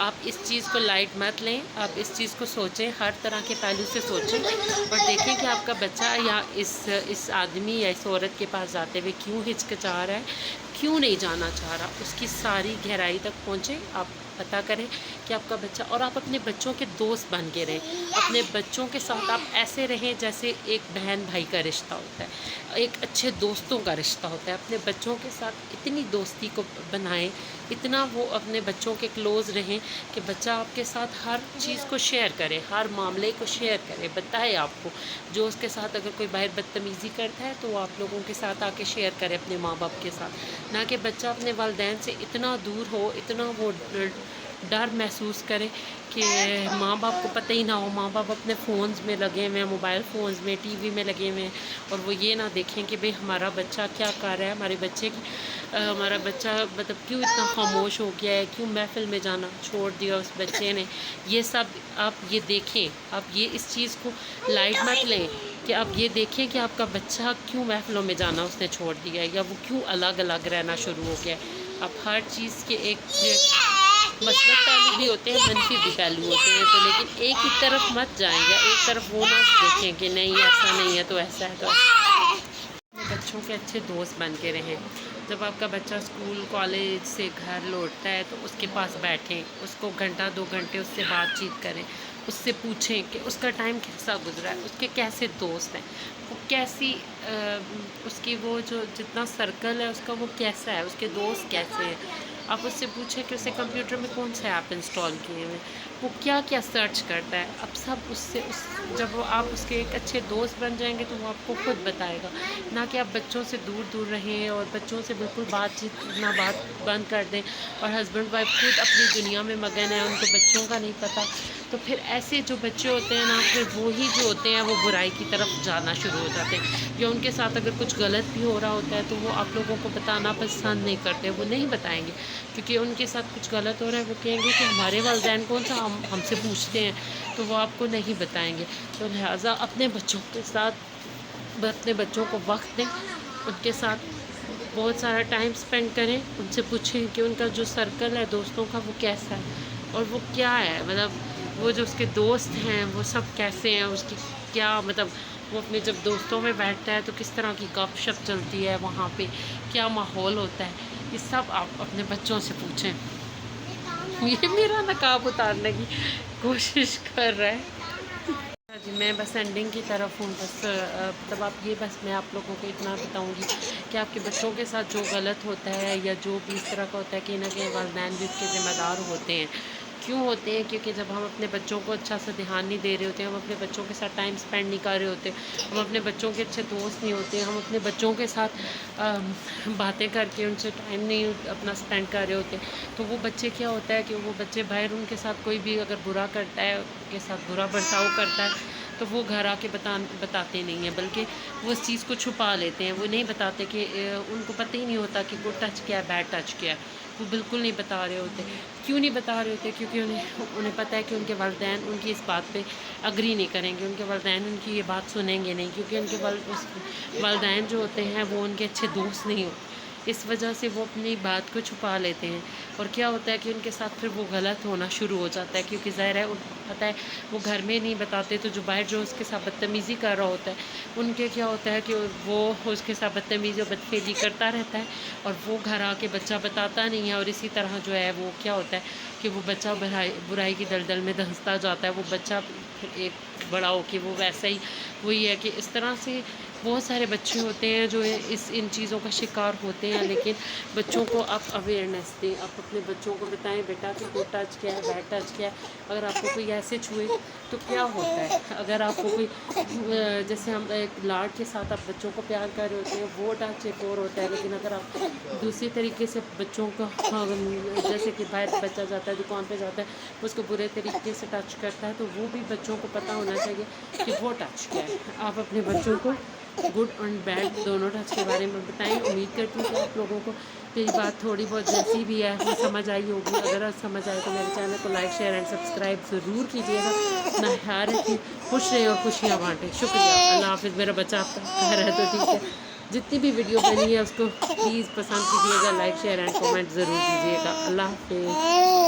آپ اس چیز کو لائٹ مت لیں، آپ اس چیز کو سوچیں، ہر طرح کے پہلو سے سوچیں اور دیکھیں کہ آپ کا بچہ یا اس آدمی یا اس عورت کے پاس جاتے ہوئے کیوں ہچکچا رہا ہے، کیوں نہیں جانا چاہ رہا، اس کی ساری گہرائی تک پہنچیں، آپ پتہ کریں کہ آپ کا بچہ، اور آپ اپنے بچوں کے دوست بن کے رہیں، اپنے بچوں کے ساتھ آپ ایسے رہیں جیسے ایک بہن بھائی کا رشتہ ہوتا ہے، ایک اچھے دوستوں کا رشتہ ہوتا ہے، اپنے بچوں کے ساتھ اتنی دوستی کو بنائیں، اتنا وہ اپنے بچوں کے کلوز رہیں کہ بچہ آپ کے ساتھ ہر چیز کو شیئر کرے، ہر معاملے کو شیئر کرے، بتائے آپ کو، جو اس کے ساتھ اگر کوئی باہر بدتمیزی کرتا ہے تو وہ آپ لوگوں کے ساتھ آ کے شیئر کرے اپنے ماں باپ کے ساتھ، نہ کہ بچہ اپنے والدین سے اتنا دور ہو، اتنا وہ ڈر محسوس کرے کہ ماں باپ کو پتہ ہی نہ ہو، ماں باپ اپنے فونز میں لگے ہوئے ہیں، موبائل فونز میں، ٹی وی میں لگے ہوئے ہیں، اور وہ یہ نہ دیکھیں کہ بھئی ہمارا بچہ کیا کر رہا ہے، ہمارا بچہ مطلب کیوں اتنا خاموش ہو گیا ہے، کیوں محفل میں جانا چھوڑ دیا اس بچے نے، یہ سب آپ یہ دیکھیں، آپ یہ اس چیز کو لائٹ مت لیں کہ آپ یہ دیکھیں کہ آپ کا بچہ کیوں محفلوں میں جانا اس نے چھوڑ دیا ہے، یا وہ کیوں الگ الگ رہنا شروع ہو گیا ہے۔ اب ہر چیز کے ایک مثبت پہلو بھی ہوتے ہیں، منفی بھی پہلو ہوتے ہیں، تو لیکن ایک ہی طرف مت جائیں گا، ایک طرف وہ نہ دیکھیں کہ نہیں ایسا نہیں ہے تو ایسا ہے تو ایسا۔ بچوں کے اچھے دوست بن کے رہیں، جب آپ کا بچہ اسکول کالج سے گھر لوٹتا ہے تو اس کے پاس بیٹھیں، اس کو گھنٹہ 2 گھنٹے اس سے بات چیت کریں، اس سے پوچھیں کہ اس کا ٹائم کیسا گزرا ہے، اس کے کیسے دوست ہیں، وہ کیسی اس کی وہ جو جتنا سرکل ہے اس کا وہ کیسا ہے، اس کے دوست کیسے ہیں، آپ اس سے پوچھیں کہ اسے کمپیوٹر میں کون سے ایپ انسٹال کیے ہوئے، وہ کیا کیا سرچ کرتا ہے، اب سب جب وہ آپ اس کے ایک اچھے دوست بن جائیں گے تو وہ آپ کو خود بتائے گا، نہ کہ آپ بچوں سے دور دور رہیں اور بچوں سے بالکل بات چیت کرنا بند کر دیں اور ہسبینڈ وائف خود اپنی دنیا میں مگن ہیں، ان کو بچوں کا نہیں پتہ، تو پھر ایسے جو بچے ہوتے ہیں نا، پھر وہی جو ہوتے ہیں وہ برائی کی طرف جانا شروع ہو جاتے ہیں، یا ان کے ساتھ اگر کچھ غلط بھی ہو رہا ہوتا ہے تو وہ آپ لوگوں کو بتانا پسند نہیں کرتے، وہ نہیں بتائیں گے، کیونکہ ان کے ساتھ کچھ غلط ہو رہا ہے، وہ کہیں گے کہ ہمارے والدین کون سا ہم سے پوچھتے ہیں، تو وہ آپ کو نہیں بتائیں گے، تو لہٰذا اپنے بچوں کے ساتھ اپنے بچوں کو وقت دیں، ان کے ساتھ بہت سارا ٹائم سپینڈ کریں، ان سے پوچھیں کہ ان کا جو سرکل ہے دوستوں کا وہ کیسا ہے اور وہ کیا ہے، مطلب وہ جو اس کے دوست ہیں وہ سب کیسے ہیں، اس کی کیا مطلب وہ اپنے جب دوستوں میں بیٹھتا ہے تو کس طرح کی گپ شپ چلتی ہے، وہاں پہ کیا ماحول ہوتا ہے، یہ سب آپ اپنے بچوں سے پوچھیں۔ یہ میرا نقاب اتارنے کی کوشش کر رہا ہے۔ جی میں بس اینڈنگ کی طرف ہوں، بس مطلب میں آپ لوگوں کو اتنا بتاؤں گی کہ آپ کے بچوں کے ساتھ جو غلط ہوتا ہے یا جو بھی اس طرح کا ہوتا ہے، کہیں نہ کہیں والدین بھی اس کے ذمہ دار ہوتے ہیں، کیوں ہوتے ہیں، کیونکہ جب ہم اپنے بچوں کو اچھا سا دھیان نہیں دے رہے ہوتے، ہم اپنے بچوں کے ساتھ ٹائم سپینڈ نہیں کر رہے ہوتے، ہم اپنے بچوں کے اچھے دوست نہیں ہوتے، ہم اپنے بچوں کے ساتھ باتیں کر کے ان سے ٹائم نہیں اپنا سپینڈ کر رہے ہوتے، تو وہ بچے کیا ہوتا ہے کہ وہ بچے باہر ان کے ساتھ کوئی بھی اگر برا کرتا ہے، ان کے ساتھ برا برتاؤ کرتا ہے تو وہ گھر آ کے بتاتے نہیں ہیں، بلکہ وہ اس چیز کو چھپا لیتے ہیں، وہ نہیں بتاتے کہ ان کو پتہ ہی نہیں ہوتا کہ گڈ ٹچ کیا ہے بیڈ ٹچ کیا ہے، وہ بالکل نہیں بتا رہے ہوتے، کیوں نہیں بتا رہے ہوتے، کیونکہ انہیں پتہ ہے کہ ان کے والدین ان کی اس بات پہ اگری نہیں کریں گے، ان کے والدین ان کی یہ بات سنیں گے نہیں، کیونکہ ان کے والدین جو ہوتے ہیں وہ ان کے اچھے دوست نہیں ہوتے، اس وجہ سے وہ اپنی بات کو چھپا لیتے ہیں، اور کیا ہوتا ہے کہ ان کے ساتھ پھر وہ غلط ہونا شروع ہو جاتا ہے، کیونکہ ظاہر ہے ان کو پتہ ہے وہ گھر میں نہیں بتاتے، تو جو باہر جو اس کے ساتھ بدتمیزی کر رہا ہوتا ہے ان کے کیا ہوتا ہے کہ وہ اس کے ساتھ بدتمیزی اور بدفعلی کرتا رہتا ہے، اور وہ گھر آ کے بچہ بتاتا نہیں ہے، اور اسی طرح جو ہے وہ کیا ہوتا ہے کہ وہ بچہ برائی کی دلدل میں دھنستا جاتا ہے، وہ بچہ پھر ایک بڑا ہو کے وہ ویسا ہی وہی ہے کہ اس طرح سے بہت سارے بچے ہوتے ہیں جو ان چیزوں کا شکار ہوتے ہیں، لیکن بچوں کو آپ اویئرنیس دیں، آپ اپنے بچوں کو بتائیں بیٹا کہ گڈ ٹچ کیا ہے، بیڈ ٹچ کیا ہے، اگر آپ کو کوئی ایسے چھوئے تو کیا ہوتا ہے، اگر آپ کو کوئی جیسے ہم ایک لاڈ کے ساتھ آپ بچوں کو پیار کر رہے ہوتے ہیں وہ ٹچ ایک اور ہوتا ہے، لیکن اگر آپ دوسری طریقے سے بچوں کو جیسے کہ باہر بچہ جاتا ہے دکان پہ جاتا ہے اس کو برے طریقے سے ٹچ کرتا ہے، تو وہ بھی بچوں کو پتہ ہونا چاہیے کہ وہ ٹچ کیا ہے، آپ اپنے بچوں کو گڈ اینڈ بیڈ دونوں ٹچ کے بارے میں بتائیں، امید کرتی ہوں کہ آپ لوگوں کو میری بات تھوڑی بہت جیسی بھی ہے وہ سمجھ آئی ہوگی، اگر سمجھ آئے تو میرے چینل کو لائک شیئر اینڈ سبسکرائب ضرور کیجیے گا، اپنا خیال رکھیے، خوش رہے اور خوشیاں بانٹیں، شکریہ، اللہ حافظ، میرا بچہ آپ کا گھر ہے تو ٹھیک ہے، جتنی بھی ویڈیو بنی ہے اس کو پلیز پسند کیجیے گا، لائک شیئر اینڈ کامنٹ ضرور کیجیے گا، اللہ حافظ۔